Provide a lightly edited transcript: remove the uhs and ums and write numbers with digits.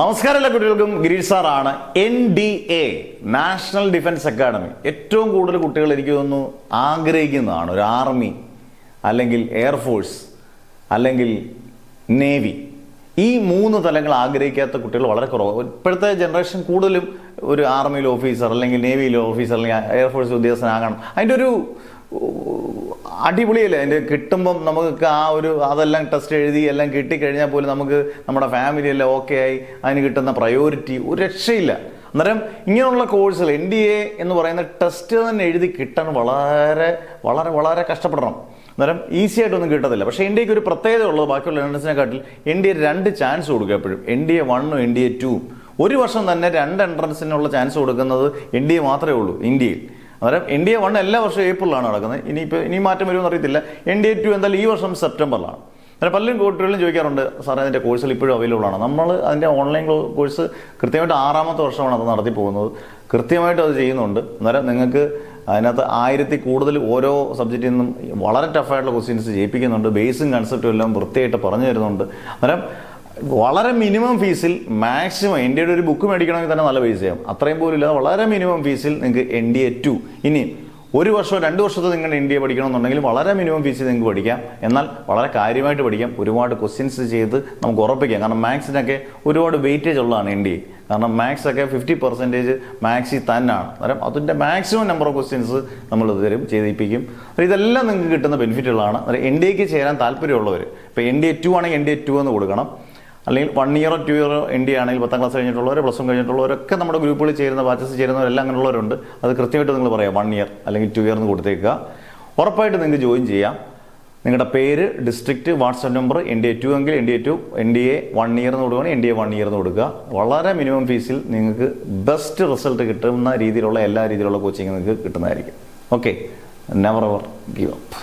നമസ്കാരം എല്ലാ കുട്ടികൾക്കും. ഗിരീഷ് സാറാണ്. NDA നാഷണൽ ഡിഫൻസ് അക്കാഡമി ഏറ്റവും കൂടുതൽ കുട്ടികൾ എനിക്ക് തോന്നുന്നു ആഗ്രഹിക്കുന്നതാണ്. ഒരു ആർമി അല്ലെങ്കിൽ എയർഫോഴ്സ് അല്ലെങ്കിൽ നേവി, ഈ മൂന്ന് തലങ്ങൾ ആഗ്രഹിക്കാത്ത കുട്ടികൾ വളരെ കുറവ്. ഇപ്പോഴത്തെ ജനറേഷൻ കൂടുതലും ഒരു ആർമിയിൽ ഓഫീസർ അല്ലെങ്കിൽ നേവിയിൽ ഓഫീസർ അല്ലെങ്കിൽ എയർഫോഴ്സ് ഉദ്യോഗസ്ഥനാകണം. അതിൻ്റെ ഒരു അടിപൊളിയല്ലേ അതിൻ്റെ കിട്ടുമ്പം നമുക്ക് അതെല്ലാം ടെസ്റ്റ് എഴുതി എല്ലാം കിട്ടിക്കഴിഞ്ഞാൽ പോലും നമുക്ക് നമ്മുടെ ഫാമിലി എല്ലാം ഓക്കെ ആയി അതിന് കിട്ടുന്ന പ്രയോറിറ്റി ഒരു രക്ഷയില്ല. അന്നേരം ഇങ്ങനെയുള്ള കോഴ്സുകൾ NDA എന്ന് പറയുന്ന ടെസ്റ്റ് തന്നെ എഴുതി കിട്ടാൻ വളരെ വളരെ വളരെ കഷ്ടപ്പെടണം. അന്നേരം ഈസി ആയിട്ടൊന്നും കിട്ടത്തില്ല. പക്ഷേ NDAക്ക് ഒരു പ്രത്യേകത ഉള്ളത് ബാക്കിയുള്ള എൻട്രൻസിനെക്കാട്ടിൽ NDA 2 ചാൻസ് കൊടുക്കുക. എപ്പോഴും NDA 1 NDA 2 ഒരു വർഷം തന്നെ 2 എൻട്രൻസിനുള്ള ചാൻസ് കൊടുക്കുന്നത് NDA മാത്രമേ ഉള്ളൂ ഇന്ത്യയിൽ. അന്നേരം NDA 1 എല്ലാ വർഷവും ഏപ്രിലാണ് നടക്കുന്നത്. ഇനി മാറ്റം വരുമെന്ന് അറിയത്തില്ല. NDA 2 എന്തായാലും ഈ വർഷം സെപ്റ്റംബറിലാണ്. അന്നേരം പലരും കുട്ടികളും ചോദിക്കാറുണ്ട്, സാറേ അതിൻ്റെ കോഴ്സുകൾ ഇപ്പോഴും അവൈലബിൾ ആണ്. നമ്മൾ അതിൻ്റെ ഓൺലൈൻ കോഴ്സ് കൃത്യമായിട്ട് 6ാമത്തെ വർഷമാണ് അത് നടത്തി പോകുന്നത്. കൃത്യമായിട്ട് അത് ചെയ്യുന്നുണ്ട്. അന്നേരം നിങ്ങൾക്ക് അതിനകത്ത് 1000 കൂടുതൽ ഓരോ സബ്ജക്റ്റിൽ നിന്നും വളരെ ടഫായിട്ടുള്ള ക്വസ്റ്റ്യൻസ് ചെയ്യിപ്പിക്കുന്നുണ്ട്. ബേസും കൺസെപ്റ്റും എല്ലാം വൃത്തിയായിട്ട് പറഞ്ഞു തരുന്നുണ്ട്. അന്നേരം വളരെ മിനിമം ഫീസിൽ മാക്സിമം NDAയുടെ ഒരു ബുക്ക് മേടിക്കണമെങ്കിൽ തന്നെ നല്ല പൈസ ചെയ്യും. അത്രയും പോലും ഇല്ലാതെ വളരെ മിനിമം ഫീസിൽ നിങ്ങൾക്ക് NDA 2 ഇനി 1 വർഷമോ 2 വർഷത്തെ നിങ്ങൾ NDA പഠിക്കണമെന്നുണ്ടെങ്കിൽ വളരെ മിനിമം ഫീസിൽ നിങ്ങൾക്ക് പഠിക്കാം. എന്നാൽ വളരെ കാര്യമായിട്ട് പഠിക്കാം. ഒരുപാട് ക്വസ്റ്റ്യൻസ് ചെയ്ത് നമുക്ക് ഉറപ്പിക്കാം. കാരണം മാത്സിനൊക്കെ ഒരുപാട് വെയിറ്റേജ് ഉള്ളതാണ് NDA. കാരണം മാത്സ് ഒക്കെ 50% മാത്സിൽ തന്നെയാണ്. അന്നേരം അതിൻ്റെ മാക്സിമം നമ്പർ ഓഫ് ക്വസ്റ്റ്യൻസ് നമ്മൾ തരും, ചെയ്യിപ്പിക്കും. ഇതെല്ലാം നിങ്ങൾക്ക് കിട്ടുന്ന ബെനിഫിറ്റുകളാണ്. അന്നേരം NDAക്ക് ചേരാൻ താല്പര്യമുള്ളവർ ഇപ്പോൾ NDA 2 ആണെങ്കിൽ NDA 2 എന്ന് കൊടുക്കണം. അല്ലെങ്കിൽ 1 ഇയറോ 2 ഇയറോ NDA ആണെങ്കിൽ 10ാം ക്ലാസ് കഴിഞ്ഞിട്ടുള്ളവർ, +1 കഴിഞ്ഞിട്ടുള്ളവരൊക്കെ നമ്മുടെ ഗ്രൂപ്പുകളിൽ ചേരുന്ന ബാച്ചസ് ചേരുന്നവരെല്ലാം അങ്ങനെയുള്ളവരുണ്ട്. അത് കൃത്യമായിട്ട് നിങ്ങൾ പറയാം 1 ഇയർ അല്ലെങ്കിൽ 2 ഇയർ എന്ന് കൊടുത്തേക്കുക. ഉറപ്പായിട്ട് നിങ്ങൾക്ക് ജോയിൻ ചെയ്യാം. നിങ്ങളുടെ പേര്, ഡിസ്ട്രിക്റ്റ്, വാട്സാപ്പ് നമ്പർ, NDA 2 എങ്കിൽ NDA 2, NDA 1 ഇയർ എന്ന് കൊടുക്കുകയാണെങ്കിൽ NDA 1 ഇയർ എന്ന് കൊടുക്കുക. വളരെ മിനിമം ഫീസിൽ നിങ്ങൾക്ക് ബെസ്റ്റ് റിസൾട്ട് കിട്ടുന്ന രീതിയിലുള്ള എല്ലാ രീതിയിലുള്ള കോച്ചിങ് നിങ്ങൾക്ക് കിട്ടുന്നതായിരിക്കും. Okay, never ever give up.